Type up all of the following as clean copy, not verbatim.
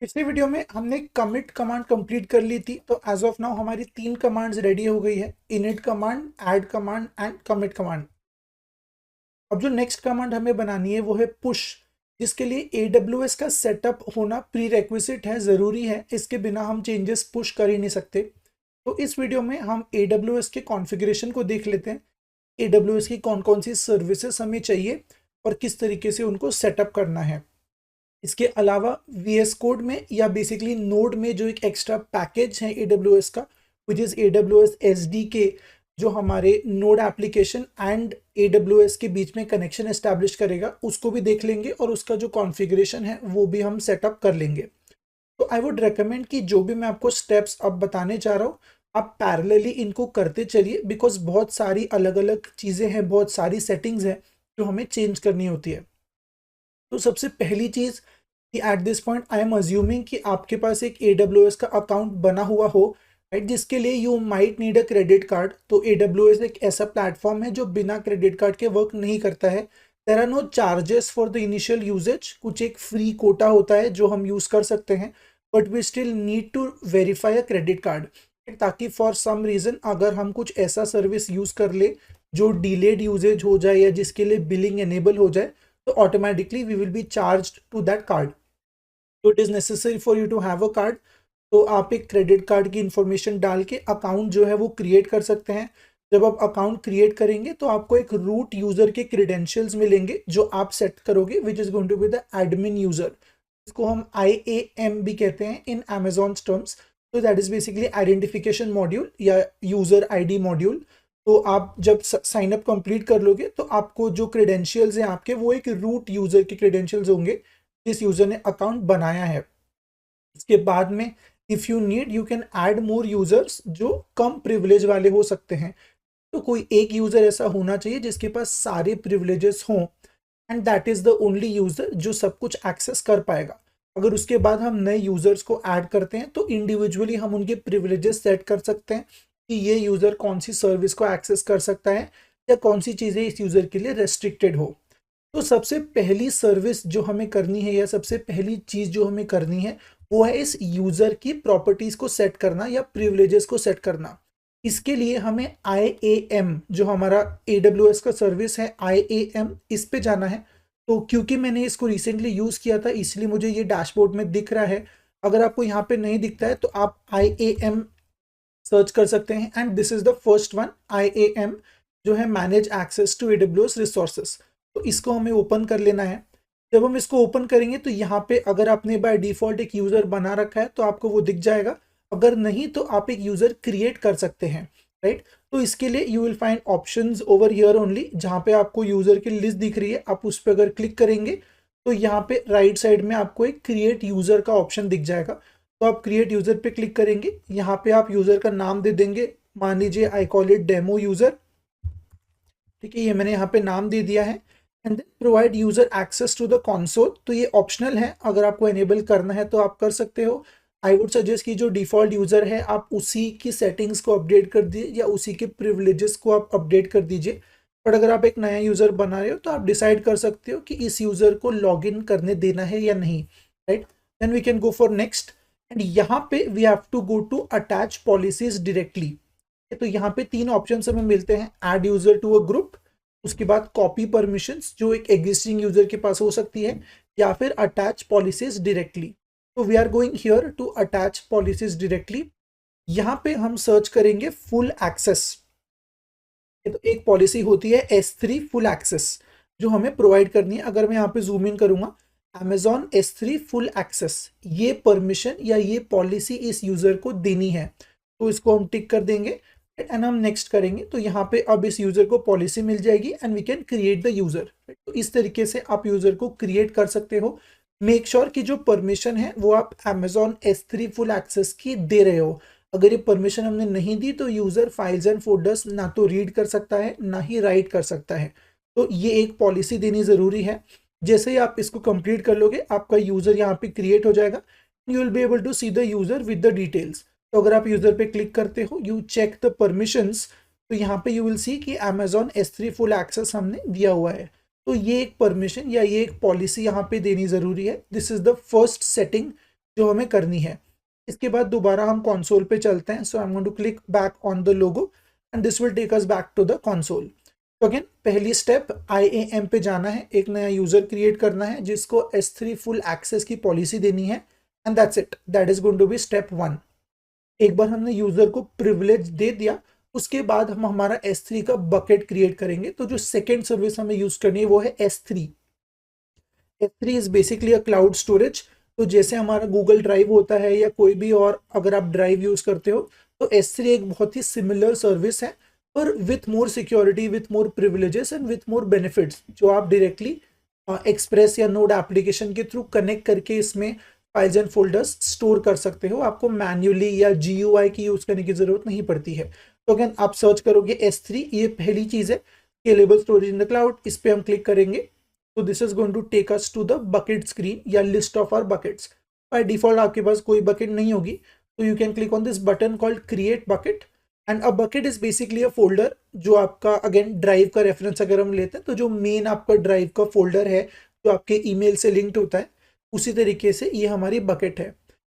पिछले वीडियो में हमने कमिट कमांड कंप्लीट कर ली थी। तो एज ऑफ नाउ हमारी 3 कमांड्स रेडी हो गई है, init command, add command and commit command. अब जो नेक्स्ट कमांड हमें बनानी है वो है पुश, जिसके लिए AWS का सेटअप होना प्री रेक्विजिट है, ज़रूरी है। इसके बिना हम चेंजेस पुश कर ही नहीं सकते। तो इस वीडियो में हम AWS के कॉन्फ़िगरेशन को देख लेते हैं, AWS की कौन कौन सी सर्विसेज हमें चाहिए और किस तरीके से उनको सेटअप करना है। इसके अलावा VS कोड में या बेसिकली नोड में जो एक एक्स्ट्रा पैकेज है AWS का, विच इज़ AWS SDK, जो हमारे नोड एप्लीकेशन एंड AWS के बीच में कनेक्शन एस्टैब्लिश करेगा, उसको भी देख लेंगे और उसका जो कॉन्फ़िगरेशन है वो भी हम सेटअप कर लेंगे। तो आई वुड रेकमेंड कि जो भी मैं आपको स्टेप्स अब बताने चाह रहा हूँ, आप पैरेलली इनको करते चलिए, बिकॉज बहुत सारी अलग अलग चीज़ें हैं, बहुत सारी सेटिंग्स हैं जो हमें चेंज करनी होती है। तो सबसे पहली चीज़ कि at this point I am assuming कि आपके पास एक AWS का अकाउंट बना हुआ हो, राइट, जिसके लिए you might need a credit card. तो AWS एक ऐसा प्लेटफॉर्म है जो बिना क्रेडिट कार्ड के वर्क नहीं करता है। There are no charges for the initial usage, कुछ एक फ्री कोटा होता है जो हम यूज़ कर सकते हैं, but we still need to verify a credit card, ताकि फॉर सम रीज़न अगर हम कुछ ऐसा सर्विस यूज़ कर ले जो डिलेड यूजेज हो जाए या जिसके लिए बिलिंग एनेबल हो जाए, तो automatically we will be charged to that card. तो it is necessary for you to have a card. तो आप एक क्रेडिट कार्ड की इंफॉर्मेशन डाल के अकाउंट जो है वो क्रिएट कर सकते हैं। जब आप अकाउंट क्रिएट करेंगे तो आपको एक रूट यूजर के क्रेडेंशियल्स मिलेंगे जो आप सेट करोगे, which is going to be the admin user. इसको हम IAM भी कहते हैं इन Amazon's टर्म्स। तो that is basically identification module या यूजर ID मॉड्यूल। तो आप जब साइन अप कंप्लीट कर लोगे तो आपको जो क्रेडेंशियल्स हैं आपके, वो एक रूट यूजर के क्रेडेंशियल्स होंगे जिस यूजर ने अकाउंट बनाया है। इसके बाद में if you need you can add more users जो कम प्रिविलेज वाले हो सकते हैं। तो कोई एक यूजर ऐसा होना चाहिए जिसके पास सारे प्रिविलेजेस हों, and that is the only user जो सब कुछ एक्सेस कर पाएगा। अगर उसके बाद हम नए यूजर्स को ऐड करते हैं तो इंडिविजुअली हम उनके प्रिविलेजेस सेट कर सकते हैं कि ये यूजर कौन सी सर्विस को एक्सेस कर सकता है या कौन सी चीज़ें इस यूजर के लिए रेस्ट्रिक्टेड हो। तो सबसे पहली सर्विस जो हमें करनी है या सबसे पहली चीज़ जो हमें करनी है वो है इस यूज़र की प्रॉपर्टीज़ को सेट करना या प्रिविलेजेस को सेट करना। इसके लिए हमें IAM, जो हमारा AWS का सर्विस है IAM, इस पे जाना है। तो क्योंकि मैंने इसको रिसेंटली यूज़ किया था इसलिए मुझे ये डैशबोर्ड में दिख रहा है। अगर आपको यहाँ पे नहीं दिखता है तो आप IAM सर्च कर सकते हैं, and this is the first one, IAM, जो है manage access to AWS resources. तो इसको हमें ओपन कर लेना है। जब हम इसको ओपन करेंगे तो यहाँ पे अगर आपने बाय डिफॉल्ट एक यूज़र बना रखा है तो आपको वो दिख जाएगा, अगर नहीं तो आप एक यूज़र क्रिएट कर सकते हैं, राइट। तो इसके लिए you will find options over here only, जहाँ पे आपको यूज़र की लिस्ट दिख रही है, आप उस पर अगर क्लिक करेंगे तो यहाँ पे राइट साइड में आपको एक क्रिएट यूज़र का ऑप्शन दिख जाएगा। तो आप क्रिएट यूज़र पे क्लिक करेंगे, यहाँ पे आप यूज़र का नाम दे देंगे, मान लीजिए I call it demo user. ठीक है, ये मैंने यहाँ पे नाम दे दिया है। And then provide user access to the console, तो ये ऑप्शनल है, अगर आपको एनेबल करना है तो आप कर सकते हो। आई वुड सजेस्ट कि जो डिफ़ॉल्ट यूज़र है आप उसी की सेटिंग्स को अपडेट कर दीजिए या उसी के प्रिविलेजेस को आप अपडेट कर दीजिए। बट अगर आप एक नया यूज़र बना रहे हो तो आप डिसाइड कर सकते हो कि इस यूज़र को लॉग इन करने देना है या नहीं, right. Then we can go for next, and यहाँ पे we have to go to attach policies directly. तो यहाँ पे 3 ऑप्शन हमें मिलते हैं, add user to a group, उसके बाद कॉपी परमिशंस जो एक एग्जिस्टिंग यूजर के पास हो सकती है, या फिर अटैच पॉलिसीज डायरेक्टली। तो we are going here to attach policies directly. यहाँ पे हम सर्च करेंगे फुल एक्सेस। तो एक पॉलिसी होती है S3 फुल एक्सेस जो हमें प्रोवाइड करनी है। अगर मैं यहाँ पे जूम इन करूंगा, Amazon S3 फुल एक्सेस, ये परमिशन या ये पॉलिसी इस यूजर को देनी है। तो इसको हम टिक कर देंगे एंड हम नेक्स्ट करेंगे। तो यहाँ पे अब इस यूजर को पॉलिसी मिल जाएगी and we can create the user. तो इस तरीके से आप यूजर को क्रिएट कर सकते हो। मेक श्योर कि जो परमिशन है वो आप Amazon S3 फुल एक्सेस की दे रहे हो। अगर ये परमिशन हमने नहीं दी तो यूजर फाइल्स एंड फोल्डर्स ना तो रीड कर सकता है ना ही राइट कर सकता है। तो ये एक पॉलिसी देनी जरूरी है। जैसे ही आप इसको कंप्लीट कर लोगे आपका यूजर यहाँ पे क्रिएट हो जाएगा। You will be able to see the user with the details. तो अगर आप यूजर पे क्लिक करते हो, यू चेक द परमिशंस, तो यहाँ पे यू विल सी कि Amazon S3 फुल एक्सेस हमने दिया हुआ है। तो ये एक परमिशन या ये एक पॉलिसी यहाँ पे देनी ज़रूरी है। This is the first setting जो हमें करनी है। इसके बाद दोबारा हम कंसोल पे चलते हैं। So I am going to click back on the logo and this will take us back to the console. तो अगेन पहली स्टेप IAM पे जाना है, एक नया यूजर क्रिएट करना है जिसको S3 फुल एक्सेस की पॉलिसी देनी है and that's it, that is going to be step 1। एक बार हमने यूजर को प्रिविलेज दे दिया, उसके बाद हम हमारा S3 का बकेट क्रिएट करेंगे। तो जो सेकेंड सर्विस हमें यूज करनी है वो है S3। S3 is basically a cloud storage. तो जैसे हमारा गूगल ड्राइव होता है या कोई भी और अगर आप ड्राइव यूज करते हो, तो S3 एक बहुत ही सिमिलर सर्विस है, पर with more security, with more privileges and with more benefits, जो आप डायरेक्टली एक्सप्रेस या नोड एप्लीकेशन के थ्रू कनेक्ट करके इसमें फाइल्स एंड फोल्डर्स स्टोर कर सकते हो। आपको मैन्युअली या GUI की यूज करने की जरूरत नहीं पड़ती है। तो अगेन आप सर्च करोगे S3, ये पहली चीज है, scalable storage in the cloud, इस पे हम क्लिक करेंगे। तो this is going to take us to the bucket screen या list of our buckets. By default आपके पास कोई बकेट नहीं होगी, तो you can click on this button called create bucket and a bucket is basically a folder जो आपका, again drive का रेफरेंस अगर हम लेते हैं तो जो मेन आपका ड्राइव का फोल्डर है जो आपके ईमेल से लिंक्ड होता है, उसी तरीके से ये हमारी बकेट है।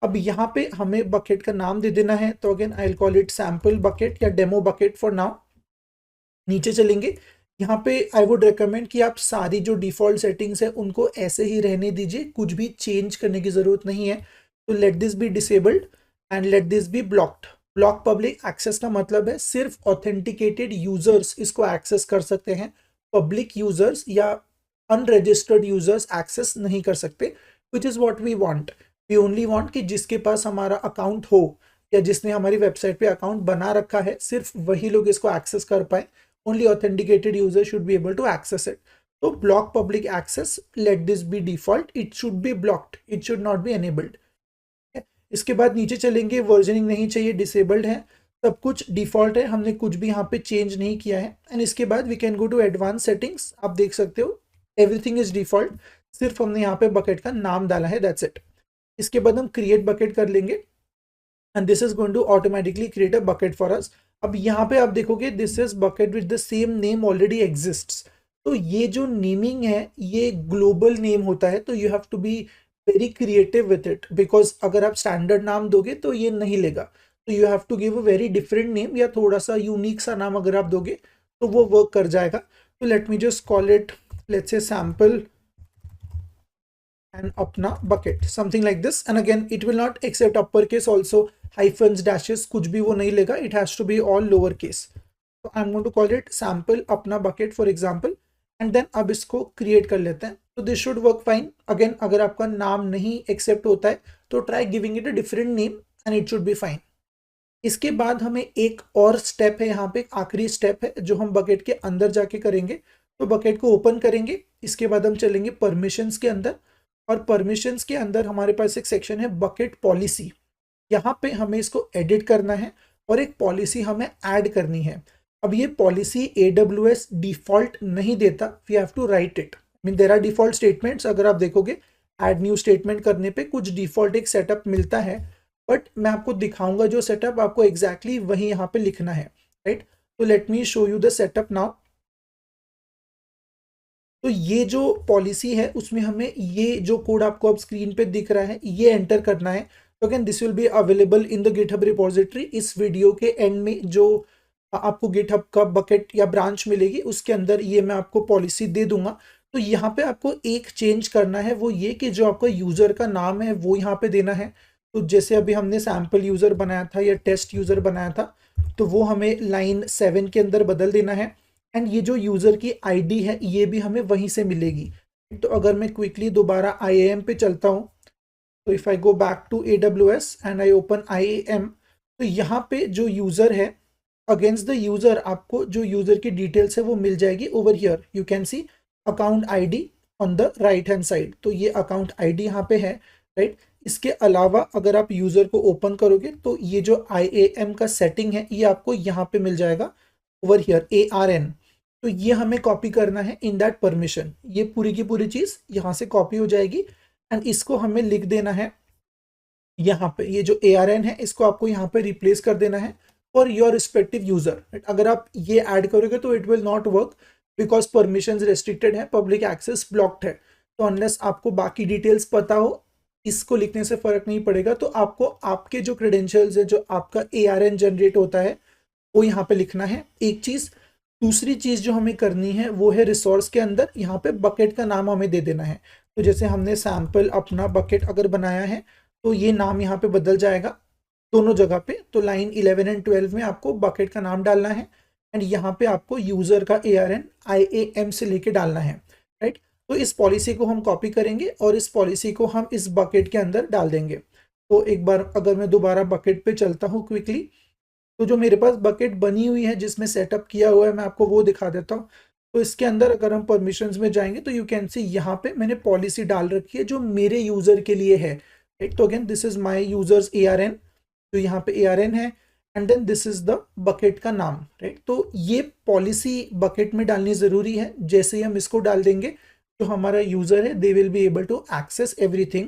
अब यहाँ पे हमें बकेट का नाम दे देना है। तो again I will call it sample bucket या डेमो बकेट फॉर नाउ। नीचे चलेंगे, यहाँ पे आई वुड रिकमेंड कि आप सारी जो डिफॉल्ट सेटिंग्स है उनको ऐसे ही रहने दीजिए, कुछ भी चेंज करने की जरूरत नहीं है। तो let this be disabled and let this be blocked. Block public access का मतलब है सिर्फ ऑथेंटिकेटेड यूजर्स इसको एक्सेस कर सकते हैं, पब्लिक यूजर्स या अनरजिस्टर्ड यूजर्स एक्सेस नहीं कर सकते, which is what we want. We only want कि जिसके पास हमारा अकाउंट हो या जिसने हमारी वेबसाइट पे अकाउंट बना रखा है, सिर्फ वही लोग इसको एक्सेस कर पाए। Only authenticated user should be able to access it. So block public access, let this be default, it should be blocked, it should not be enabled. इसके बाद नीचे चलेंगे, वर्जनिंग नहीं चाहिए, डिसेबल्ड है, सब कुछ डिफॉल्ट है, हमने कुछ भी यहाँ पे चेंज नहीं किया है। एंड इसके बाद we can go to advance settings. आप देख सकते हो एवरीथिंग इज डिफॉल्ट, सिर्फ हमने यहाँ पे बकेट का नाम डाला है, दैट्स इट। इसके बाद हम क्रिएट बकेट कर लेंगे and this is going to automatically create a bucket for us. अब यहाँ पे आप देखोगे this is bucket with the same name already exists. तो ये जो नेमिंग है ये ग्लोबल नेम होता है, तो you have to be very creative with it, because अगर आप स्टैंडर्ड नाम दोगे तो ये नहीं लेगा। तो you have to give a very different name या थोड़ा सा यूनिक सा नाम अगर आप दोगे तो वो वर्क कर जाएगा। तो let me just call it, let's say sample and अपना bucket, something like this, and again it will not accept uppercase also, hyphens, dashes, कुछ भी वो नहीं लेगा, it has to be all lowercase. So I'm going to call it sample अपना bucket for example, and then अब इसको create कर लेते हैं। तो this should work fine. Again अगर आपका नाम नहीं accept होता है तो try giving it a different name and it should be fine. इसके बाद हमें एक और स्टेप है, यहाँ पे एक आखिरी स्टेप है जो हम बकेट के अंदर जाके करेंगे। तो बकेट को ओपन करेंगे, इसके बाद हम चलेंगे परमिशंस के अंदर, और परमिशंस के अंदर हमारे पास एक सेक्शन है बकेट पॉलिसी। यहाँ पे हमें इसको एडिट करना है और एक पॉलिसी हमें ऐड करनी है। अब ये पॉलिसी AWS डिफॉल्ट नहीं देता, we have to write it. Mean there are default statements, अगर आप देखोगे ऐड न्यू स्टेटमेंट करने पे कुछ डिफॉल्ट एक सेटअप मिलता है, बट मैं आपको दिखाऊंगा जो सेटअप आपको एग्जैक्टली वही यहाँ पे लिखना है, राइट। तो let me show you the setup now. तो ये जो पॉलिसी है उसमें हमें ये जो कोड आपको अब स्क्रीन पे दिख रहा है ये एंटर करना है। तो again this will be available in the GitHub repository. इस वीडियो के एंड में जो आपको गिटहब का बकेट या ब्रांच मिलेगी उसके अंदर ये मैं आपको पॉलिसी दे दूंगा। तो यहाँ पे आपको एक चेंज करना है, वो ये कि जो आपका यूजर का नाम है वो यहाँ पे देना है। तो जैसे अभी हमने सैम्पल यूजर बनाया था या टेस्ट यूजर बनाया था, तो वो हमें लाइन 7 के अंदर बदल देना है। एंड ये जो यूजर की आईडी है ये भी हमें वहीं से मिलेगी। तो अगर मैं क्विकली दोबारा IAM पे चलता हूँ, तो if I go back to AWS and I open IAM, तो यहाँ पे जो यूजर है, अगेंस्ट द यूजर आपको जो यूजर की डिटेल्स है वो मिल जाएगी। Over here you can see account ID on the right hand side. तो ये अकाउंट ID यहाँ पे है, राइट। इसके अलावा अगर आप यूजर को ओपन करोगे तो ये जो IAM का सेटिंग है ये आपको यहाँ पे मिल जाएगा, ओवर हियर ARN। तो ये हमें कॉपी करना है इन दैट परमिशन। ये पूरी की पूरी चीज यहाँ से कॉपी हो जाएगी एंड इसको हमें लिख देना है यहाँ पे। ये जो ARN है इसको आपको यहाँ पे रिप्लेस कर देना है फॉर योर रिस्पेक्टिव यूजर। अगर आप ये ऐड करोगे तो it will not work because permissions restricted है, पब्लिक एक्सेस ब्लॉक्ड है। तो अनलेस आपको बाकी डिटेल्स पता हो इसको लिखने से फर्क नहीं पड़ेगा। तो आपको आपके जो क्रेडेंशियल्स है, जो आपका ARN जनरेट होता है, वो यहाँ पे लिखना है एक चीज। दूसरी चीज जो हमें करनी है वो है रिसोर्स के अंदर यहाँ पे बकेट का नाम हमें दे देना है। तो जैसे हमने सैंपल अपना बकेट अगर बनाया है तो ये नाम यहाँ पे बदल जाएगा दोनों जगह पे। तो लाइन 11 एंड 12 में आपको बकेट का नाम डालना है एंड यहाँ पे आपको यूजर का ARN IAM से लेके डालना है, राइट। तो इस पॉलिसी को हम कॉपी करेंगे और इस पॉलिसी को हम इस बकेट के अंदर डाल देंगे। तो एक बार अगर मैं दोबारा बकेट पे चलता हूँ क्विकली, तो जो मेरे पास बकेट बनी हुई है जिसमें सेटअप किया हुआ है, मैं आपको वो दिखा देता हूँ। तो इसके अंदर अगर हम परमिशंस में जाएंगे तो यू कैन सी यहाँ पे मैंने पॉलिसी डाल रखी है जो मेरे यूजर के लिए है, राइट। तो again this is my users ARN, तो यहाँ पे ARN है and then this is the bucket का नाम, राइट। तो ये पॉलिसी बकेट में डालनी जरूरी है। जैसे ही हम इसको डाल देंगे जो हमारा यूजर है they will be able to access everything,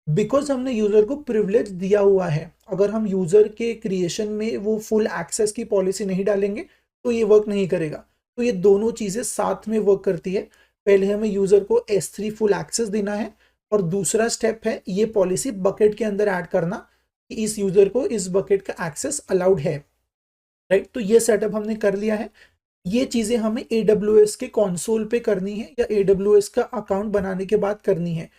because हमने यूजर को प्रिविलेज दिया हुआ है। अगर हम यूजर के क्रिएशन में वो फुल एक्सेस की पॉलिसी नहीं डालेंगे तो ये वर्क नहीं करेगा। तो ये दोनों चीजें साथ में वर्क करती है। पहले हमें यूजर को S3 फुल एक्सेस देना है और दूसरा स्टेप है ये पॉलिसी बकेट के अंदर ऐड करना कि इस यूजर को इस बकेट का एक्सेस अलाउड है, राइट। तो ये सेटअप हमने कर लिया है। ये चीजें हमें AWS के कंसोल पे करनी है या AWS का अकाउंट बनाने के बाद करनी है।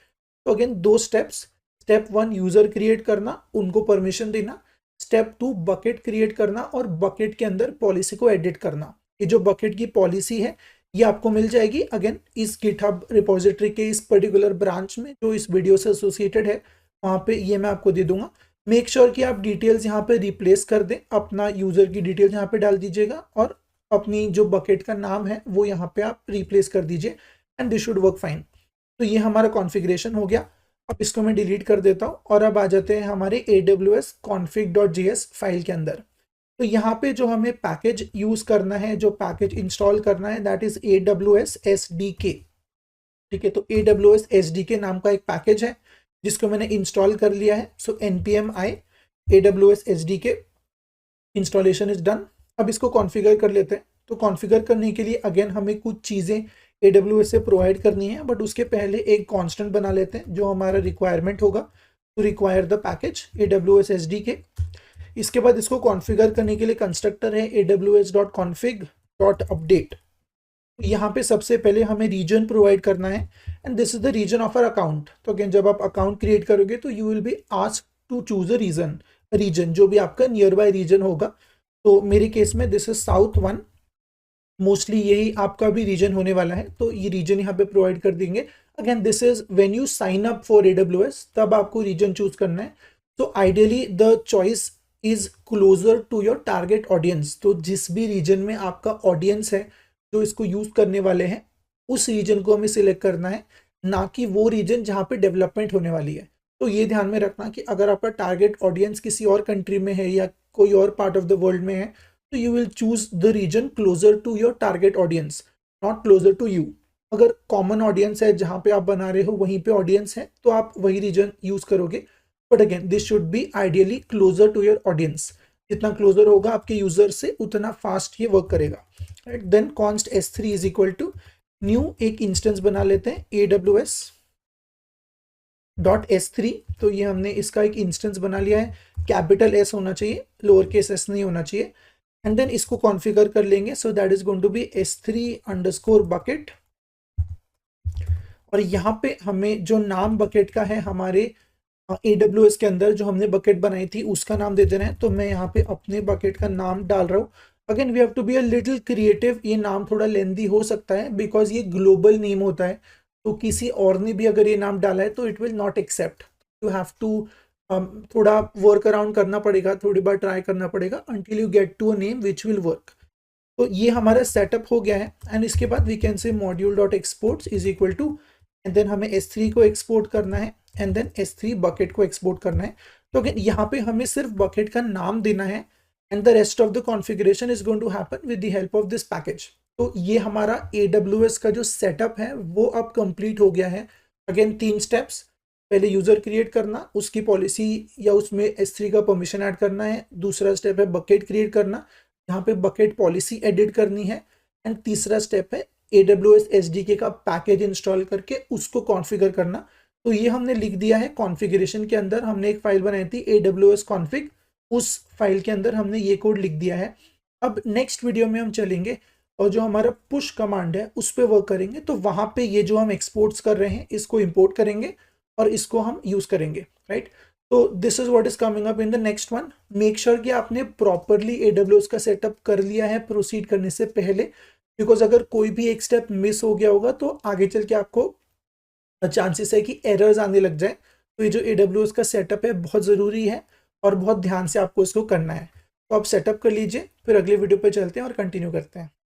तो अगेन दो स्टेप्स, स्टेप 1 यूजर क्रिएट करना, उनको परमिशन देना। स्टेप 2 बकेट क्रिएट करना और बकेट के अंदर पॉलिसी को एडिट करना। ये जो बकेट की पॉलिसी है ये आपको मिल जाएगी अगेन इस गिटहब रिपोजिटरी के इस पर्टिकुलर ब्रांच में जो इस वीडियो से एसोसिएटेड है, वहां पे ये मैं आपको दे दूंगा। मेक श्योर कि आप डिटेल्स यहाँ पे रिप्लेस कर दें, अपना यूजर की डिटेल्स यहाँ पे डाल दीजिएगा और अपनी जो बकेट का नाम है वो यहाँ पे आप रिप्लेस कर दीजिए and this should work fine. तो ये हमारा कॉन्फ़िगरेशन हो गया। अब इसको मैं डिलीट कर देता हूँ और अब आ जाते हैं हमारे AWS config.js फाइल के अंदर। तो यहाँ पे जो हमें पैकेज यूज करना है, जो पैकेज इंस्टॉल करना है, दैट इज AWS SDK, ठीक है। तो AWS SDK नाम का एक पैकेज है जिसको मैंने इंस्टॉल कर लिया है। सो npm i AWS SDK installation is done. अब इसको कॉन्फ़िगर कर लेते हैं। तो कॉन्फ़िगर करने के लिए अगेन हमें कुछ चीज़ें AWS से प्रोवाइड करनी है, बट उसके पहले एक कांस्टेंट बना लेते हैं जो हमारा रिक्वायरमेंट होगा। तो require the package AWS SDK। इसके बाद इसको कॉन्फ़िगर करने के लिए कंस्ट्रक्टर है aws.config.update। यहाँ पे सबसे पहले हमें रीजन प्रोवाइड करना है and this is the region of our account. तो अगेन जब आप अकाउंट क्रिएट करोगे तो you will be asked to choose a region जो भी आपका नियर बाय रीजन होगा। तो मेरे केस में दिस इज साउथ 1, मोस्टली यही आपका भी रीजन होने वाला है, तो ये रीजन यहाँ पे प्रोवाइड कर देंगे। Again this is when you sign up for AWS तब आपको रीजन चूज करना है। तो ideally the choice is closer to your target audience. तो जिस भी रीजन में आपका ऑडियंस है जो इसको यूज करने वाले हैं उस रीजन को हमें सिलेक्ट करना है, ना कि वो रीजन जहाँ पे डेवलपमेंट होने वाली है। तो ये ध्यान में रखना कि अगर आपका टारगेट ऑडियंस किसी और कंट्री में है या कोई और पार्ट ऑफ द वर्ल्ड में है तो you will choose the region closer to your target audience, not closer to you. अगर कॉमन ऑडियंस है जहाँ पे आप बना रहे हो वहीं पे ऑडियंस है तो आप वही रीजन यूज करोगे, but again this should be ideally closer to your audience. जितना क्लोजर होगा आपके यूजर से उतना फास्ट ये वर्क करेगा, right. Then const S3 is equal to new, एक इंस्टेंस बना लेते हैं AWS.S3। तो ये हमने इसका एक इंस्टेंस बना लिया है, कैपिटल S होना चाहिए, लोअर केस S नहीं होना चाहिए। एंड देन इसको कॉन्फ़िगर कर लेंगे। So that is going to be S3_bucket। और यहाँ पे हमें जो नाम बकेट का है हमारे AWS के अंदर जो हमने बकेट बनाई थी उसका नाम दे देना है। तो मैं यहाँ पे अपने बकेट का नाम डाल रहा हूँ। Again we have to be a little creative. ये नाम थोड़ा लेंदी हो सकता है बिकॉज ये ग्लोबल नेम होता है, तो किसी और ने भी अगर ये नाम डाला है तो it will not accept. You have to थोड़ा वर्क अराउंड करना पड़ेगा, थोड़ी बार ट्राई करना पड़ेगा until you get to a name which will work। तो ये हमारा सेटअप हो गया है एंड इसके बाद we can say module.exports is equal to, and then हमें S3 को एक्सपोर्ट करना है एंड देन S3 बकेट को एक्सपोर्ट करना है। तो अगेन यहाँ पे हमें सिर्फ बकेट का नाम देना है and the rest of the configuration is going to happen with the help of this package. तो ये हमारा AWS का जो सेटअप है वो अब कंप्लीट हो गया है। अगेन 3 स्टेप्स, पहले यूजर क्रिएट करना, उसकी पॉलिसी या उसमें S3 का परमिशन ऐड करना है। दूसरा स्टेप है बकेट क्रिएट करना, यहाँ पे बकेट पॉलिसी एडिट करनी है। एंड तीसरा स्टेप है AWS SDK का पैकेज इंस्टॉल करके उसको कॉन्फ़िगर करना। तो ये हमने लिख दिया है कॉन्फ़िगरेशन के अंदर। हमने एक फाइल बनाई थी AWS config, उस फाइल के अंदर हमने ये कोड लिख दिया है। अब नेक्स्ट वीडियो में हम चलेंगे और जो हमारा पुश कमांड है उस पर वर्क करेंगे। तो वहाँ पे ये जो हम एक्सपोर्ट्स कर रहे हैं इसको इंपोर्ट करेंगे और इसको हम यूज़ करेंगे, राइट। तो this is what is coming up in the next one. Make sure कि आपने प्रॉपरली AWS का सेटअप कर लिया है प्रोसीड करने से पहले, बिकॉज अगर कोई भी एक स्टेप मिस हो गया होगा तो आगे चल के आपको चांसेस है कि एरर्स आने लग जाए। तो ये जो AWS का सेटअप है बहुत ज़रूरी है और बहुत ध्यान से आपको इसको करना है। तो आप सेटअप कर लीजिए, फिर अगले वीडियो पे चलते हैं और कंटिन्यू करते हैं।